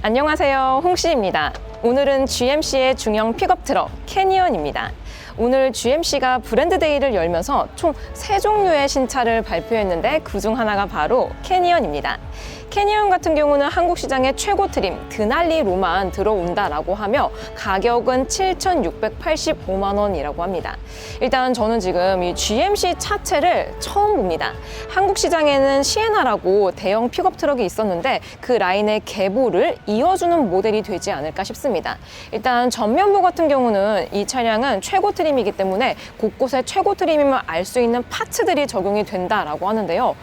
안녕하세요, 홍씨입니다. 오늘은 GMC의 중형 픽업 트럭 캐니언입니다. 오늘 GMC가 브랜드 데이를 열면서 총 3종류의 신차를 발표했는데 그중 하나가 바로 캐니언입니다. 캐니언 같은 경우는 한국 시장의 최고 트림 드날리로만 들어온다라고 하며 가격은 7,685만 원이라고 합니다. 일단 저는 지금 이 GMC 차체를 처음 봅니다. 한국 시장에는 시에나라고 대형 픽업 트럭이 있었는데 그 라인의 계보를 이어주는 모델이 되지 않을까 싶습니다. 일단 전면부 같은 경우는 이 차량은 최고 트림이기 때문에 곳곳에 최고 트림임을 알 수 있는 파츠들이 적용이 된다라고 하는데요.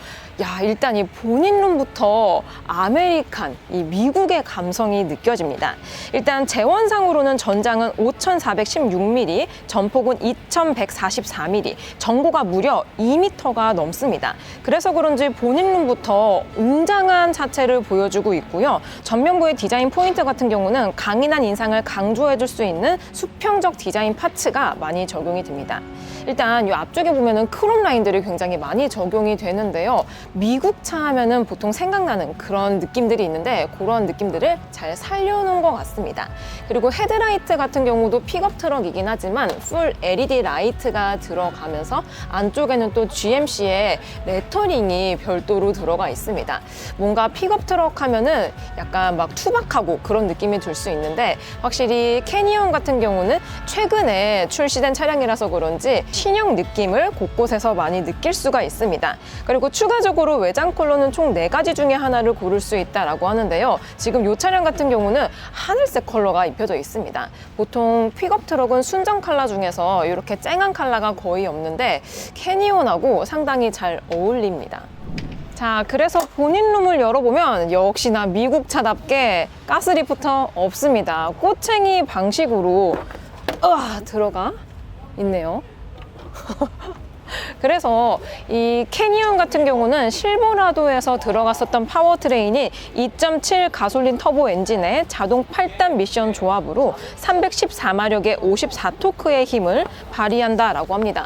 야, 일단 이 본인룸부터 아메리칸, 이 미국의 감성이 느껴집니다. 일단 재원상으로는 전장은 5,416mm, 전폭은 2,144mm, 전고가 무려 2m가 넘습니다. 그래서 그런지 본인룸부터 웅장한 차체를 보여주고 있고요. 전면부의 디자인 포인트 같은 경우는 강인한 인상을 강조해줄 수 있는 수평적 디자인 파츠가 많이 적용이 됩니다. 일단 이 앞쪽에 보면은 크롬 라인들이 굉장히 많이 적용이 되는데요. 미국 차 하면은 보통 생각나는 그런 느낌들이 있는데 그런 느낌들을 잘 살려놓은 것 같습니다. 그리고 헤드라이트 같은 경우도 픽업 트럭이긴 하지만 풀 LED 라이트가 들어가면서 안쪽에는 또 GMC의 레터링이 별도로 들어가 있습니다. 뭔가 픽업 트럭 하면은 약간 막 투박하고 그런 느낌이 들 수 있는데 확실히 캐니언 같은 경우는 최근에 출시된 차량이라서 그런지 신형 느낌을 곳곳에서 많이 느낄 수가 있습니다. 그리고 추가적으로 외장 컬러는 총 4가지 중에 하나를 고를 수 있다고 하는데요. 지금 이 차량 같은 경우는 하늘색 컬러가 입혀져 있습니다. 보통 픽업 트럭은 순정 컬러 중에서 이렇게 쨍한 컬러가 거의 없는데 캐니언하고 상당히 잘 어울립니다. 자, 그래서 본인룸을 열어보면 역시나 미국 차답게 가스리프터 없습니다. 꼬챙이 방식으로 들어가 있네요. 그래서 이 캐니언 같은 경우는 실버라도에서 들어갔었던 파워트레인이 2.7 가솔린 터보 엔진의 자동 8단 미션 조합으로 314마력의 54토크의 힘을 발휘한다라고 합니다.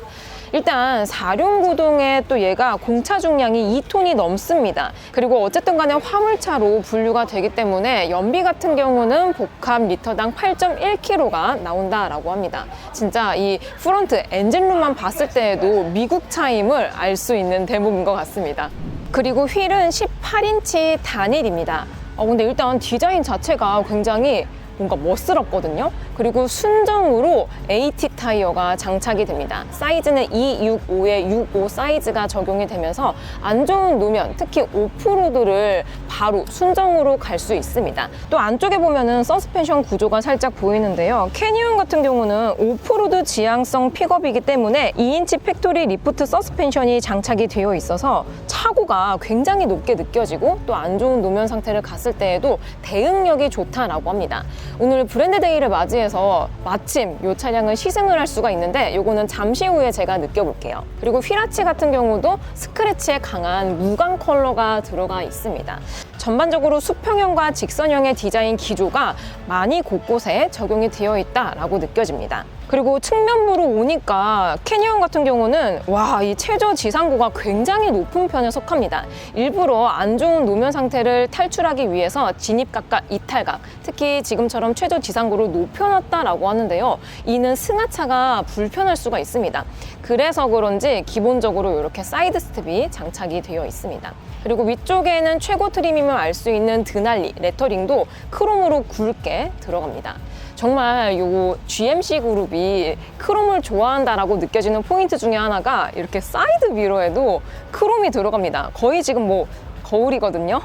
일단 4륜 구동에 또 얘가 공차 중량이 2톤이 넘습니다. 그리고 어쨌든 간에 화물차로 분류가 되기 때문에 연비 같은 경우는 복합 리터당 8.1kg가 나온다라고 합니다. 진짜 이 프론트 엔진룸만 봤을 때에도 미국 차임을 알 수 있는 대목인 것 같습니다. 그리고 휠은 18인치 단일입니다. 근데 일단 디자인 자체가 굉장히 뭔가 멋스럽거든요. 그리고 순정으로 AT 타이어가 장착이 됩니다. 사이즈는 265에 65 사이즈가 적용이 되면서 안 좋은 노면, 특히 오프로드를 바로 순정으로 갈 수 있습니다. 또 안쪽에 보면은 서스펜션 구조가 살짝 보이는데요. 캐니언 같은 경우는 오프로드 지향성 픽업이기 때문에 2인치 팩토리 리프트 서스펜션이 장착이 되어 있어서 차고가 굉장히 높게 느껴지고 또 안 좋은 노면 상태를 갔을 때에도 대응력이 좋다라고 합니다. 오늘 브랜드 데이를 맞이해서 마침 이 차량을 시승을 할 수가 있는데 요거는 잠시 후에 제가 느껴볼게요. 그리고 휠아치 같은 경우도 스크래치에 강한 무광 컬러가 들어가 있습니다. 전반적으로 수평형과 직선형의 디자인 기조가 많이 곳곳에 적용이 되어 있다라고 느껴집니다. 그리고 측면부로 오니까 캐니언 같은 경우는 이 최저 지상고가 굉장히 높은 편에 속합니다. 일부러 안 좋은 노면 상태를 탈출하기 위해서 진입각과 이탈각, 특히 지금처럼 최저 지상고를 높여놨다라고 하는데요. 이는 승하차가 불편할 수가 있습니다. 그래서 그런지 기본적으로 이렇게 사이드 스텝이 장착이 되어 있습니다. 그리고 위쪽에는 최고 트림임을 알 수 있는 드날리, 레터링도 크롬으로 굵게 들어갑니다. 정말 요 GMC 그룹이 크롬을 좋아한다라고 느껴지는 포인트 중에 하나가 이렇게 사이드 미러에도 크롬이 들어갑니다. 거의 지금 뭐 거울이거든요.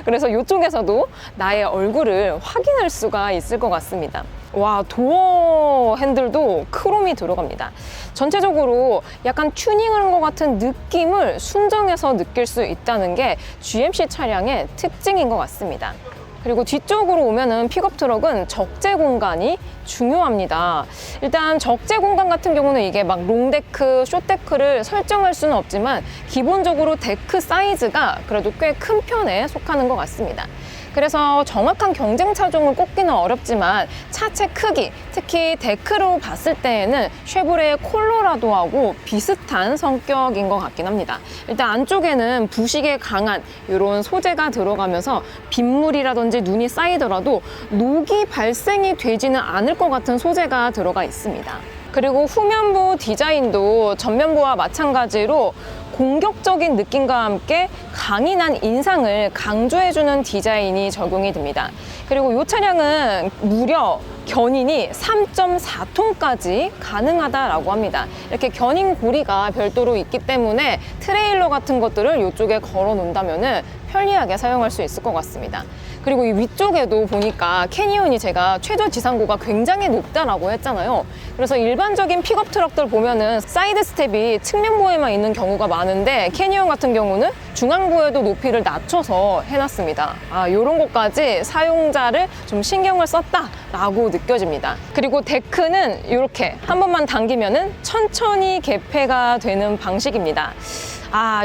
그래서 이쪽에서도 나의 얼굴을 확인할 수가 있을 것 같습니다. 도어 핸들도 크롬이 들어갑니다. 전체적으로 약간 튜닝한 것 같은 느낌을 순정해서 느낄 수 있다는 게 GMC 차량의 특징인 것 같습니다. 그리고 뒤쪽으로 오면은 픽업 트럭은 적재 공간이 중요합니다. 일단 적재 공간 같은 경우는 이게 막 롱데크, 숏데크를 설정할 수는 없지만 기본적으로 데크 사이즈가 그래도 꽤 큰 편에 속하는 것 같습니다. 그래서 정확한 경쟁 차종을 꼽기는 어렵지만 차체 크기, 특히 데크로 봤을 때에는 쉐보레 콜로라도하고 비슷한 성격인 것 같긴 합니다. 일단 안쪽에는 부식에 강한 이런 소재가 들어가면서 빗물이라든지 눈이 쌓이더라도 녹이 발생이 되지는 않을 것 같은 소재가 들어가 있습니다. 그리고 후면부 디자인도 전면부와 마찬가지로 공격적인 느낌과 함께 강인한 인상을 강조해주는 디자인이 적용이 됩니다. 그리고 이 차량은 무려 견인이 3.4톤까지 가능하다라고 합니다. 이렇게 견인 고리가 별도로 있기 때문에 트레일러 같은 것들을 이쪽에 걸어 놓는다면 편리하게 사용할 수 있을 것 같습니다. 그리고 이 위쪽에도 보니까 캐니언이 제가 최저 지상고가 굉장히 높다라고 했잖아요. 그래서 일반적인 픽업 트럭들 보면은 사이드 스텝이 측면부에만 있는 경우가 많은데 캐니언 같은 경우는 중앙부에도 높이를 낮춰서 해놨습니다. 이런 것까지 사용자를 좀 신경을 썼다라고 느껴집니다. 그리고 데크는 이렇게 한 번만 당기면은 천천히 개폐가 되는 방식입니다.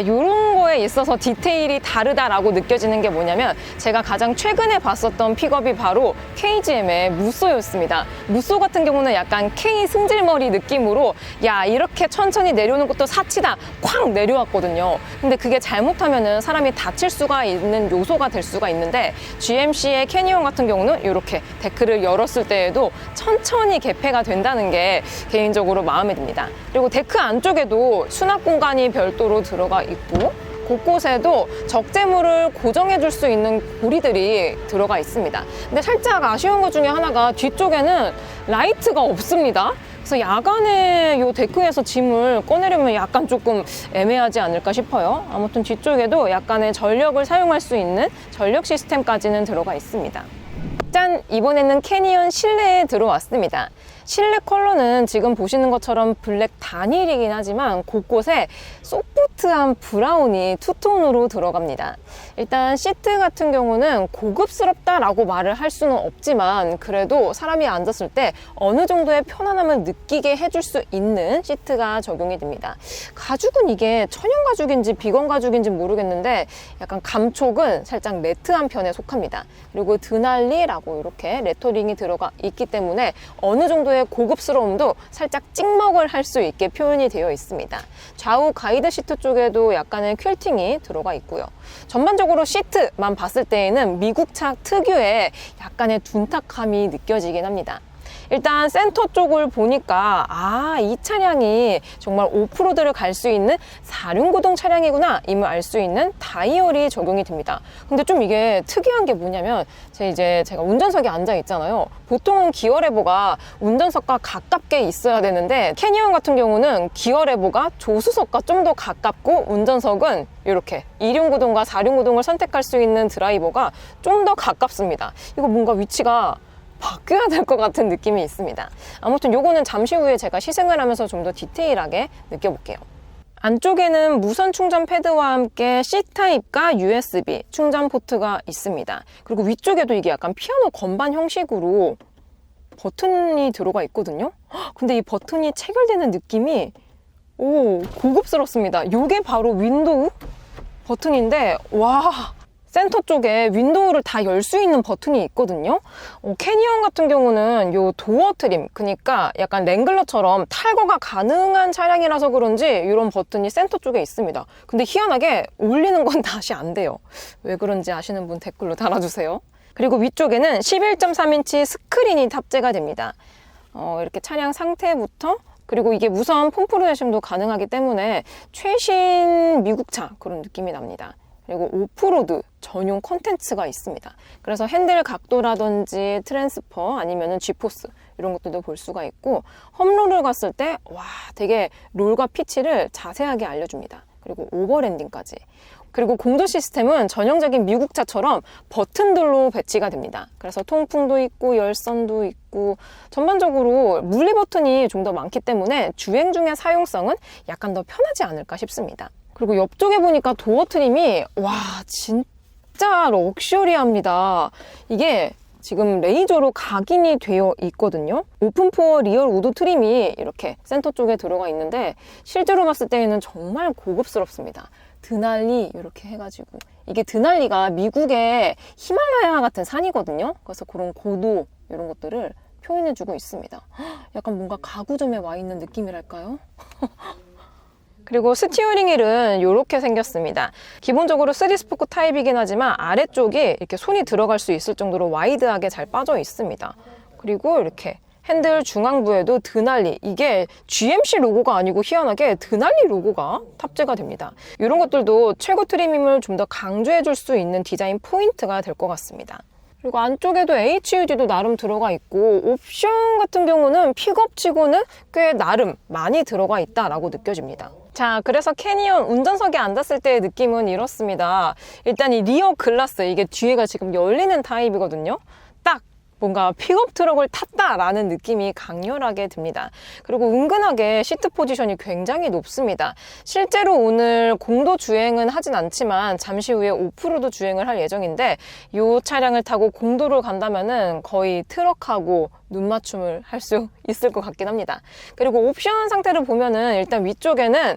이런 거에 있어서 디테일이 다르다라고 느껴지는 게 뭐냐면 제가 가장 최근에 봤었던 픽업이 바로 KGM의 무쏘였습니다. 무쏘 같은 경우는 약간 K 승질머리 느낌으로 야 이렇게 천천히 내려오는 것도 사치다 쾅 내려왔거든요. 근데 그게 잘못하면은 사람이 다칠 수가 있는 요소가 될 수가 있는데 GMC의 캐니언 같은 경우는 이렇게 데크를 열었을 때에도 천천히 개폐가 된다는 게 개인적으로 마음에 듭니다. 그리고 데크 안쪽에도 수납 공간이 별도로 들어가 있고 곳곳에도 적재물을 고정해 줄 수 있는 고리들이 들어가 있습니다. 근데 살짝 아쉬운 것 중에 하나가 뒤쪽에는 라이트가 없습니다. 그래서 야간에 이 데크에서 짐을 꺼내려면 약간 조금 애매하지 않을까 싶어요. 아무튼 뒤쪽에도 약간의 전력을 사용할 수 있는 전력 시스템까지는 들어가 있습니다. 짠! 이번에는 캐니언 실내에 들어왔습니다. 실내 컬러는 지금 보시는 것처럼 블랙 단일이긴 하지만 곳곳에 소프트한 브라운이 투톤으로 들어갑니다. 일단 시트 같은 경우는 고급스럽다라고 말을 할 수는 없지만 그래도 사람이 앉았을 때 어느 정도의 편안함을 느끼게 해줄 수 있는 시트가 적용이 됩니다. 가죽은 이게 천연 가죽인지 비건 가죽인지 모르겠는데 약간 감촉은 살짝 매트한 편에 속합니다. 그리고 드날리라고 이렇게 레터링이 들어가 있기 때문에 어느 정도의 고급스러움도 살짝 찍먹을 할 수 있게 표현이 되어 있습니다. 좌우 가이드 시트 쪽에도 약간의 퀼팅이 들어가 있고요. 전반적으로 시트만 봤을 때에는 미국차 특유의 약간의 둔탁함이 느껴지긴 합니다. 일단 센터 쪽을 보니까 이 차량이 정말 오프로드를 갈 수 있는 4륜구동 차량이구나 임을 알 수 있는 다이얼이 적용이 됩니다. 근데 좀 이게 특이한 게 뭐냐면 제가 운전석에 앉아 있잖아요. 보통은 기어 레버가 운전석과 가깝게 있어야 되는데 캐니언 같은 경우는 기어 레버가 조수석과 좀 더 가깝고 운전석은 이렇게 2륜구동과 4륜구동을 선택할 수 있는 드라이버가 좀 더 가깝습니다. 이거 뭔가 위치가 바뀌어야 될 것 같은 느낌이 있습니다. 아무튼 요거는 잠시 후에 제가 시승을 하면서 좀 더 디테일하게 느껴볼게요. 안쪽에는 무선 충전 패드와 함께 C타입과 USB 충전 포트가 있습니다. 그리고 위쪽에도 이게 약간 피아노 건반 형식으로 버튼이 들어가 있거든요. 근데 이 버튼이 체결되는 느낌이 고급스럽습니다. 요게 바로 윈도우 버튼인데 센터 쪽에 윈도우를 다 열 수 있는 버튼이 있거든요. 캐니언 같은 경우는 요 도어 트림, 그러니까 약간 랭글러처럼 탈거가 가능한 차량이라서 그런지 이런 버튼이 센터 쪽에 있습니다. 근데 희한하게 올리는 건 다시 안 돼요. 왜 그런지 아시는 분 댓글로 달아주세요. 그리고 위쪽에는 11.3인치 스크린이 탑재가 됩니다. 이렇게 차량 상태부터 그리고 이게 무선 폼프로세싱도 가능하기 때문에 최신 미국차 그런 느낌이 납니다. 그리고 오프로드 전용 콘텐츠가 있습니다. 그래서 핸들 각도라든지 트랜스퍼 아니면은 G포스 이런 것들도 볼 수가 있고 험롤을 갔을 때 되게 롤과 피치를 자세하게 알려줍니다. 그리고 오버랜딩까지. 그리고 공조 시스템은 전형적인 미국차처럼 버튼들로 배치가 됩니다. 그래서 통풍도 있고 열선도 있고 전반적으로 물리 버튼이 좀 더 많기 때문에 주행 중의 사용성은 약간 더 편하지 않을까 싶습니다. 그리고 옆쪽에 보니까 도어 트림이 진짜 럭셔리합니다. 이게 지금 레이저로 각인이 되어 있거든요. 오픈포어 리얼 우드 트림이 이렇게 센터 쪽에 들어가 있는데 실제로 봤을 때에는 정말 고급스럽습니다. 드날리 이렇게 해가지고 이게 드날리가 미국의 히말라야 같은 산이거든요. 그래서 그런 고도 이런 것들을 표현해주고 있습니다. 약간 뭔가 가구점에 와 있는 느낌이랄까요? 그리고 스티어링 휠은 이렇게 생겼습니다. 기본적으로 3스포크 타입이긴 하지만 아래쪽이 이렇게 손이 들어갈 수 있을 정도로 와이드하게 잘 빠져 있습니다. 그리고 이렇게 핸들 중앙부에도 드날리, 이게 GMC 로고가 아니고 희한하게 드날리 로고가 탑재가 됩니다. 이런 것들도 최고 트림임을 좀 더 강조해줄 수 있는 디자인 포인트가 될 것 같습니다. 그리고 안쪽에도 HUD도 나름 들어가 있고 옵션 같은 경우는 픽업치고는 꽤 나름 많이 들어가 있다라고 느껴집니다. 자, 그래서 캐니언 운전석에 앉았을 때의 느낌은 이렇습니다. 일단 이 리어 글라스, 이게 뒤에가 지금 열리는 타입이거든요. 딱 뭔가 픽업 트럭을 탔다라는 느낌이 강렬하게 듭니다. 그리고 은근하게 시트 포지션이 굉장히 높습니다. 실제로 오늘 공도 주행은 하진 않지만 잠시 후에 오프로드 주행을 할 예정인데 이 차량을 타고 공도를 간다면은 거의 트럭하고 눈 맞춤을 할 수 있을 것 같긴 합니다. 그리고 옵션 상태를 보면은 일단 위쪽에는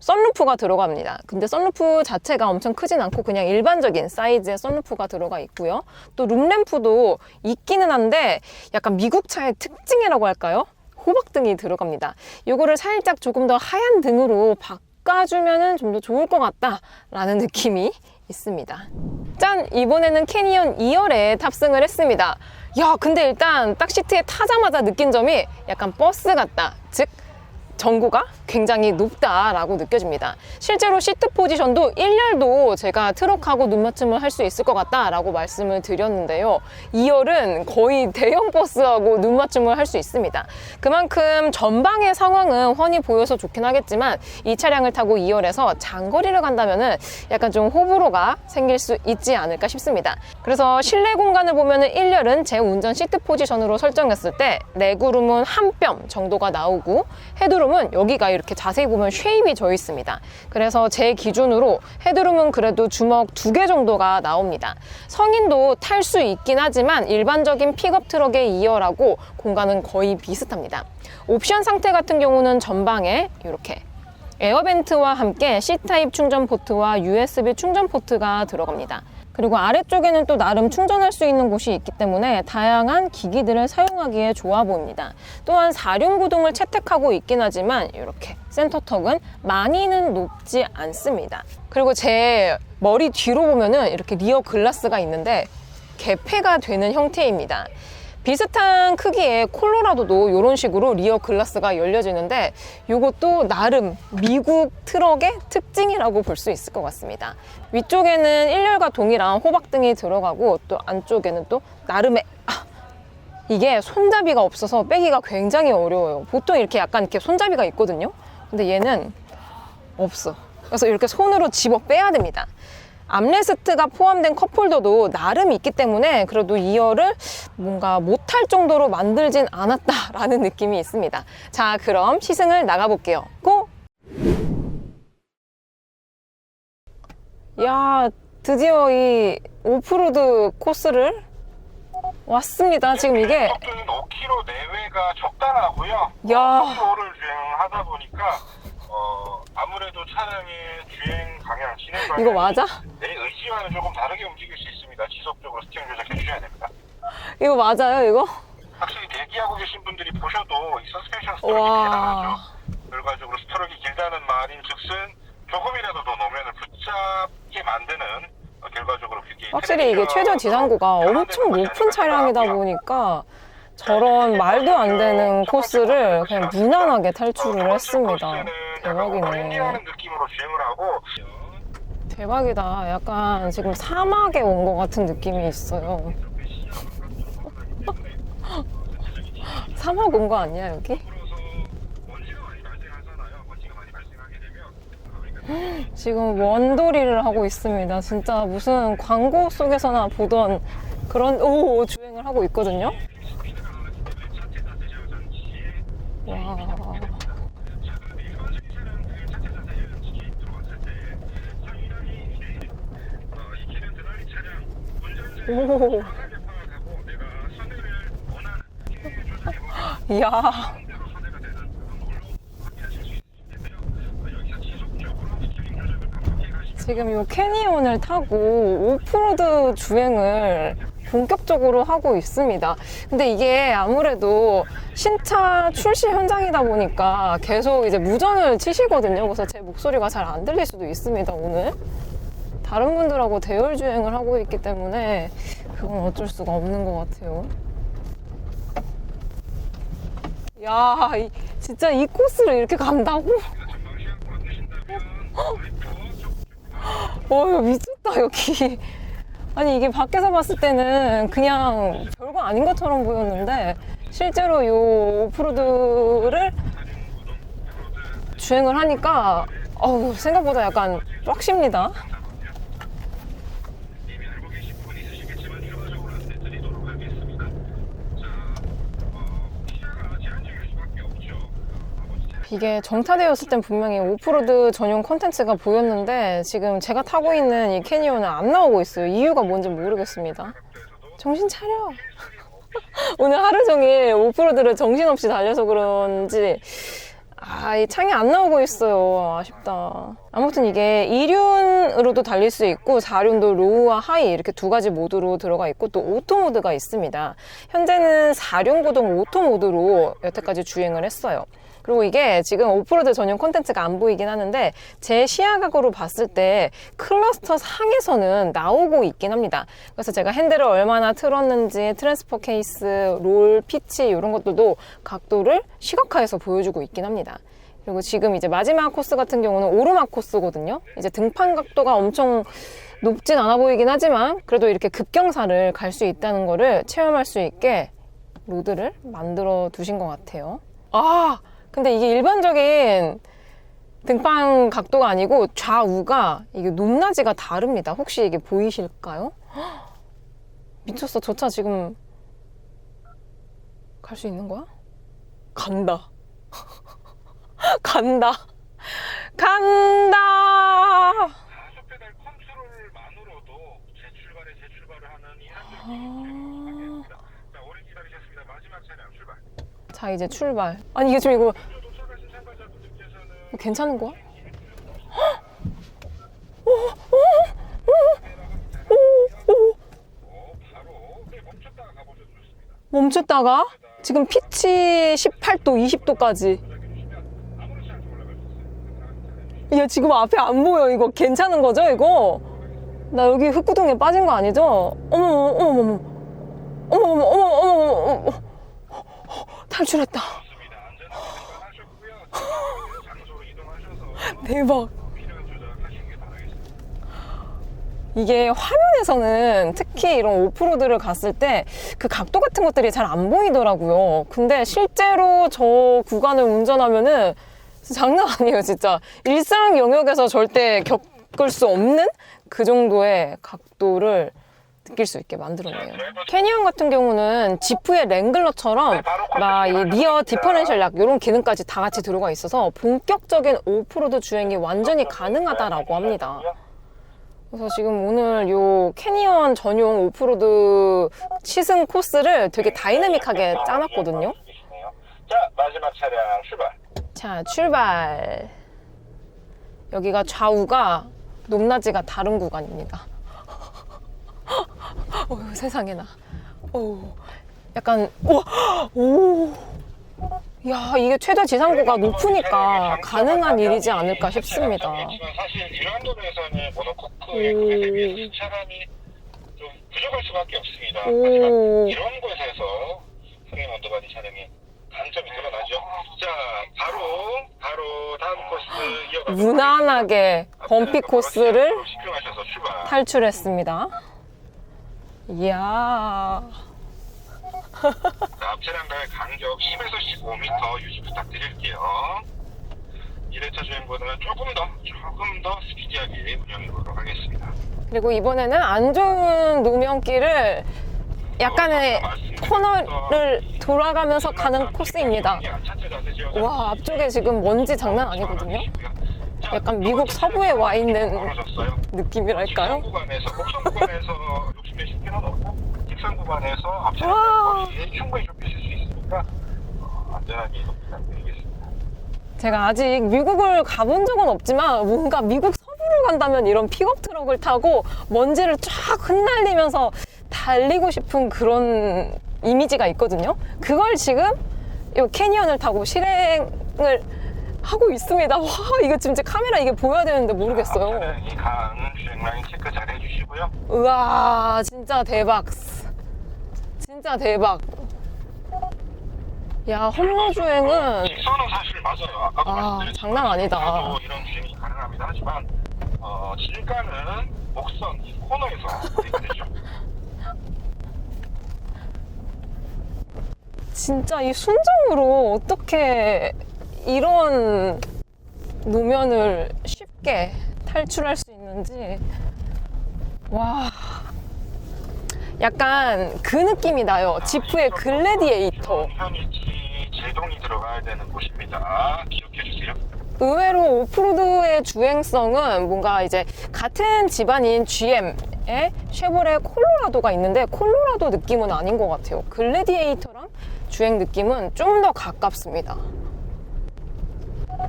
썬루프가 들어갑니다. 근데 썬루프 자체가 엄청 크진 않고 그냥 일반적인 사이즈의 썬루프가 들어가 있고요. 또 룸램프도 있기는 한데 약간 미국 차의 특징이라고 할까요? 호박등이 들어갑니다. 이거를 살짝 조금 더 하얀 등으로 바꿔주면 좀 더 좋을 것 같다라는 느낌이 있습니다. 짠! 이번에는 캐니언 2열에 탑승을 했습니다. 야, 근데 일단 딱 시트에 타자마자 느낀 점이 약간 버스 같다. 즉 전고가 굉장히 높다라고 느껴집니다. 실제로 시트 포지션도 1열도 제가 트럭하고 눈맞춤을 할 수 있을 것 같다라고 말씀을 드렸는데요. 2열은 거의 대형 버스하고 눈맞춤을 할 수 있습니다. 그만큼 전방의 상황은 훤히 보여서 좋긴 하겠지만 이 차량을 타고 2열에서 장거리를 간다면은 약간 좀 호불호가 생길 수 있지 않을까 싶습니다. 그래서 실내 공간을 보면은 1열은 제 운전 시트 포지션으로 설정했을 때 레그룸은 한 뼘 정도가 나오고 헤드룸은 여기가 이렇게 자세히 보면 쉐입이 져 있습니다. 그래서 제 기준으로 헤드룸은 그래도 주먹 2개 정도가 나옵니다. 성인도 탈 수 있긴 하지만 일반적인 픽업 트럭의 2열하고 공간은 거의 비슷합니다. 옵션 상태 같은 경우는 전방에 이렇게 에어벤트와 함께 C타입 충전 포트와 USB 충전 포트가 들어갑니다. 그리고 아래쪽에는 또 나름 충전할 수 있는 곳이 있기 때문에 다양한 기기들을 사용하기에 좋아 보입니다. 또한 4륜 구동을 채택하고 있긴 하지만 이렇게 센터턱은 많이는 높지 않습니다. 그리고 제 머리 뒤로 보면은 이렇게 리어 글라스가 있는데 개폐가 되는 형태입니다. 비슷한 크기의 콜로라도도 이런 식으로 리어 글라스가 열려지는데 이것도 나름 미국 트럭의 특징이라고 볼 수 있을 것 같습니다. 위쪽에는 1열과 동일한 호박등이 들어가고 또 안쪽에는 또 나름의 이게 손잡이가 없어서 빼기가 굉장히 어려워요. 보통 이렇게 약간 이렇게 손잡이가 있거든요. 근데 얘는 없어. 그래서 이렇게 손으로 집어 빼야 됩니다. 암레스트가 포함된 컵홀더도 나름 있기 때문에 그래도 2열을 뭔가 못할 정도로 만들진 않았다라는 느낌이 있습니다. 자, 그럼 시승을 나가볼게요. 고! 야, 드디어 이 오프로드 코스를 왔습니다. 지금 이게 5km 내외가 적당하고요. 야. 오프로드를 주행하다 보니까 아무래도 차량의 주행 방향, 진행 방향 이거 맞아? 내 의지와는 조금 다르게 움직일 수 있습니다. 지속적으로 스티어링 조작해 주셔야 됩니다. 이거 맞아요, 이거? 확실히 대기하고 계신 분들이 보셔도 이 서스펜션 스트로크가 와. 대단하죠. 결과적으로 스트로크가 길다는 말인 즉슨 조금이라도 더 노면을 붙잡게 만드는 결과적으로 그게 확실히 이게 최저 지상고가 엄청 높은 차량이다 보니까 저런 말도 안 되는 코스를 그냥 무난하게 탈출을 했습니다. 대박이네. 느낌으로 주행을 하고 대박이다. 약간 지금 사막에 온 것 같은 느낌이 있어요. 사막 온 거 아니야, 여기? 지금 원도리를 하고 있습니다. 진짜 무슨 광고 속에서나 보던 그런 주행을 하고 있거든요. 와. 오. 이야. 지금 이 캐니언을 타고 오프로드 주행을 본격적으로 하고 있습니다. 근데 이게 아무래도 신차 출시 현장이다 보니까 계속 이제 무전을 치시거든요. 그래서 제 목소리가 잘 안 들릴 수도 있습니다, 오늘. 다른 분들하고 대열 주행을 하고 있기 때문에 그건 어쩔 수가 없는 것 같아요. 야, 진짜 이 코스를 이렇게 간다고? 미쳤다, 여기. 아니, 이게 밖에서 봤을 때는 그냥 별거 아닌 것처럼 보였는데 실제로 이 오프로드를 주행을 하니까 생각보다 약간 빡십니다. 이게 정차되었을 땐 분명히 오프로드 전용 콘텐츠가 보였는데 지금 제가 타고 있는 이 캐니언은 안 나오고 있어요. 이유가 뭔지 모르겠습니다. 정신 차려. 오늘 하루 종일 오프로드를 정신없이 달려서 그런지 이 창이 안 나오고 있어요. 아쉽다. 아무튼 이게 2륜으로도 달릴 수 있고 4륜도 로우와 하이 이렇게 두 가지 모드로 들어가 있고 또 오토 모드가 있습니다. 현재는 4륜 구동 오토 모드로 여태까지 주행을 했어요. 그리고 이게 지금 오프로드 전용 콘텐츠가 안 보이긴 하는데 제 시야각으로 봤을 때 클러스터 상에서는 나오고 있긴 합니다. 그래서 제가 핸들을 얼마나 틀었는지 트랜스퍼 케이스, 롤, 피치 이런 것들도 각도를 시각화해서 보여주고 있긴 합니다. 그리고 지금 이제 마지막 코스 같은 경우는 오르막 코스거든요. 이제 등판 각도가 엄청 높진 않아 보이긴 하지만 그래도 이렇게 급경사를 갈 수 있다는 거를 체험할 수 있게 로드를 만들어 두신 것 같아요. 근데 이게 일반적인 등판 각도가 아니고 좌우가 이게 높낮이가 다릅니다. 혹시 이게 보이실까요? 미쳤어. 저 차 지금 갈 수 있는 거야? 간다. 간다. 가속페달 컨트롤만으로도 재출발을 하는 이상적인 자, 오래 기다리셨습니다. 마지막 차량 출발. 자, 이제 출발. 아니, 이게 지금 이거 괜찮은 거야? 멈췄다가 지금 피치 18도, 20도까지. 야, 지금 앞에 안 보여. 이거 괜찮은 거죠, 이거? 나 여기 흙구덩이에 빠진 거 아니죠? 어머머머. 탈출했다. 대박. 이게 화면에서는 특히 이런 오프로드를 갔을 때 그 각도 같은 것들이 잘 안 보이더라고요. 근데 실제로 저 구간을 운전하면은 장난 아니에요, 진짜. 일상 영역에서 절대 겪을 수 없는 그 정도의 각도를 느낄 수 있게 만들었네요. 캐니언 같은 경우는 지프의 랭글러처럼 막 이 리어 디퍼런셜 락 이런 기능까지 다 같이 들어가 있어서 본격적인 오프로드 주행이 완전히 가능하다라고 합니다. 그래서 지금 오늘 요 캐니언 전용 오프로드 시승 코스를 되게 다이내믹하게 짜놨거든요. 자, 마지막 차량 출발. 자, 출발. 여기가 좌우가 높낮이가 다른 구간입니다. 세상에나. 약간, 야, 이게 최대 지상고가 높으니까 가능한 일이지 않을까 싶습니다. 사실 이러한 도로에서는 모노코크의 급에 대비해서 차감이 좀 부족할 수밖에 없습니다. 하지만 이런 곳에서 승인 언더바디 차량의 단점이 드러나죠. 자, 바로 다음 코스 이어가 무난하게 범피 코스를 집중하셔서 출발. 탈출했습니다. 이야. 앞 차량과의 간격 10에서 15m 유지 부탁드릴게요. 1회차 주행보다는 조금 더 스피디하게 운영해보도록 하겠습니다. 그리고 이번에는 안 좋은 노면길을 약간의 코너를 돌아가면서 가는 코스입니다. 와, 앞쪽에 지금 먼지 장난 아니거든요. 약간 미국 서부에 와 있는 느낌이랄까요? 곡선 구간에서 욕심내실 필요는 없고 직선 구간에서 앞차량 거리에 충분히 좁히실 수 있으니까 안전하게 부탁드리겠습니다. 제가 아직 미국을 가본 적은 없지만 뭔가 미국 서부를 간다면 이런 픽업 트럭을 타고 먼지를 쫙 흩날리면서 달리고 싶은 그런 이미지가 있거든요. 그걸 지금 이 캐니언을 타고 실행을 하고 있습니다. 와, 이거 진짜 카메라 이게 보여야 되는데 모르겠어요. 이 강 주행 라인 체크 잘 해주시고요. 우와, 진짜 대박. 진짜 대박. 야, 험로 주행은 직선은 사실 맞아요. 아까도 말씀드렸지만 장난 아니다. 직선도 이런 주행이 가능합니다. 하지만 질가는 목선 이 코너에서 보이게 되죠. 진짜 이 순정으로 어떻게 이런 노면을 쉽게 탈출할 수 있는지. 와, 약간 그 느낌이 나요. 지프의 글래디에이터. 현위치 제동이 들어가야 되는 곳입니다. 기억해 주세요. 의외로 오프로드의 주행성은 뭔가 이제 같은 집안인 GM의 쉐보레 콜로라도가 있는데 콜로라도 느낌은 아닌 것 같아요. 글래디에이터랑 주행 느낌은 좀 더 가깝습니다.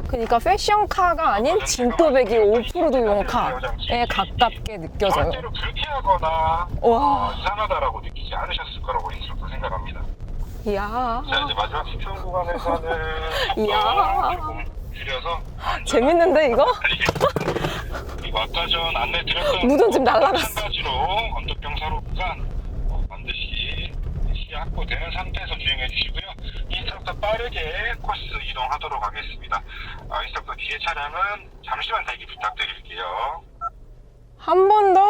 그러니까 패션카가 아닌 진또배기 오프로드용 카에 가깝게 느껴져요. 절대로 불쾌하거나 와. 이상하다라고 느끼지 않으셨을 거라고 인스트럭터 생각합니다. 이야, 자, 이제 마지막 10초 구간에서는 이야. 속도 조금 줄여서 재밌는데 이거? 그리고 아까 전 안내 드렸던 무전 지금 날라갔어. 마찬가지로 언덕경사로 구간 반드시 시야 확보되는 상태에서 주행해 주시고요. 인스트럭터 빠르게 코스 이동하도록 하겠습니다. 인스트럭터 뒤에 차량은 잠시만 대기 부탁드릴게요. 한 번 더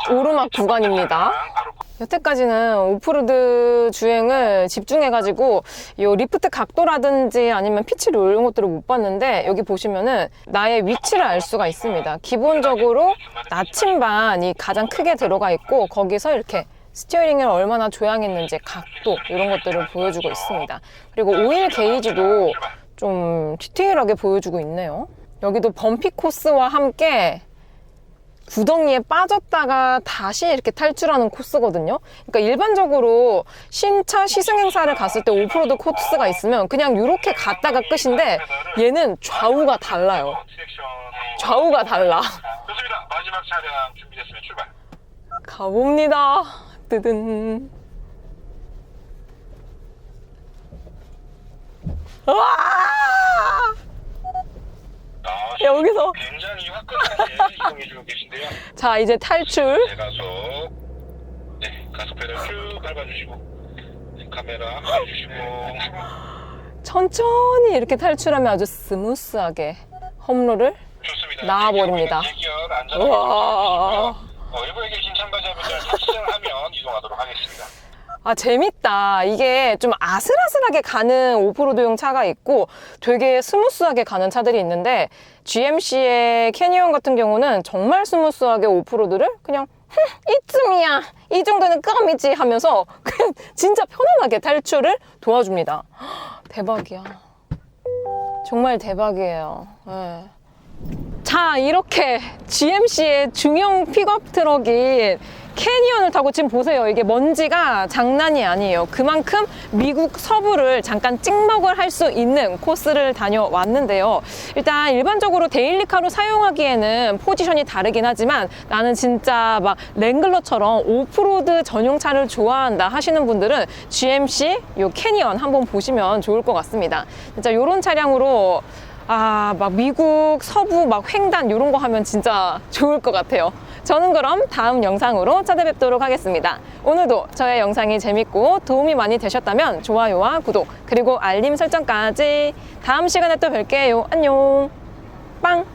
오르막 구간입니다. 여태까지는 오프로드 주행을 집중해가지고 이 리프트 각도라든지 아니면 피치롤 이런 것들을 못 봤는데 여기 보시면은 나의 위치를 알 수가 있습니다. 기본적으로 나침반이 가장 크게 들어가 있고 거기서 이렇게 스티어링을 얼마나 조향했는지 각도 이런 것들을 보여주고 있습니다. 그리고 오일 게이지도 좀 디테일하게 보여주고 있네요. 여기도 범피 코스와 함께 구덩이에 빠졌다가 다시 이렇게 탈출하는 코스거든요. 그러니까 일반적으로 신차 시승행사를 갔을 때 오프로드 코스가 있으면 그냥 이렇게 갔다가 끝인데 얘는 좌우가 달라요. 좌우가 달라. 좋습니다. 마지막 차량 준비됐으면 출발. 가봅니다. 뜨든. 와! 여기서 굉장히 화끈하게 이동해주고 계신데요. 자, 이제 탈출. 네, 가속 페달 쭉 밟아주시고 카메라 해주시고 천천히 이렇게 탈출하면 아주 스무스하게 험로를 좋습니다. 나와버립니다. 대기열 안전하게 우와. 외부에 계신 참가자분들 탑승을 하면 이동하도록 하겠습니다. 아, 재밌다. 이게 좀 아슬아슬하게 가는 오프로드용 차가 있고 되게 스무스하게 가는 차들이 있는데 GMC의 캐니언 같은 경우는 정말 스무스하게 오프로드를 그냥 이쯤이야, 이 정도는 껌이지 하면서 그냥 진짜 편안하게 탈출을 도와줍니다. 대박이야. 정말 대박이에요. 네. 자, 이렇게 GMC의 중형 픽업 트럭인 캐니언을 타고 지금 보세요. 이게 먼지가 장난이 아니에요. 그만큼 미국 서부를 잠깐 찍먹을 할 수 있는 코스를 다녀왔는데요. 일단 일반적으로 데일리카로 사용하기에는 포지션이 다르긴 하지만 나는 진짜 막 랭글러처럼 오프로드 전용차를 좋아한다 하시는 분들은 GMC 요 캐니언 한번 보시면 좋을 것 같습니다. 진짜 이런 차량으로 막 미국 서부 막 횡단 이런 거 하면 진짜 좋을 것 같아요. 저는 그럼 다음 영상으로 찾아뵙도록 하겠습니다. 오늘도 저의 영상이 재밌고 도움이 많이 되셨다면 좋아요와 구독 그리고 알림 설정까지 다음 시간에 또 뵐게요. 안녕. 빵.